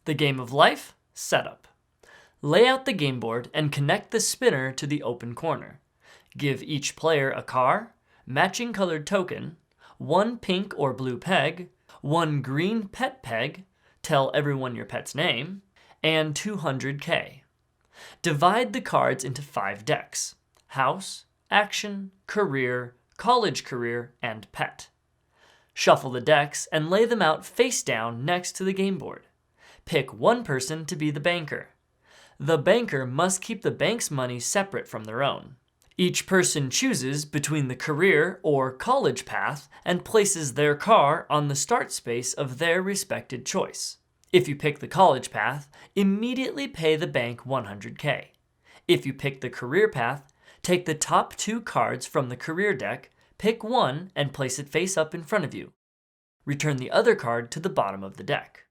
The Game of Life Setup. Lay out the game board and connect the spinner to the open corner. Give each player a car, matching colored token, one pink or blue peg, one green pet peg, tell everyone your pet's name, and 200K. Divide the cards into 5 decks: House, Action, Career, College Career, and Pet. Shuffle the decks and lay them out face down next to the game board. Pick one person to be the banker. The banker must keep the bank's money separate from their own. Each person chooses between the career or college path and places their car on the start space of their respected choice. If you pick the college path, immediately pay the bank 100K. If you pick the career path, take the top 2 cards from the career deck, pick one and place it face up in front of you. Return the other card to the bottom of the deck.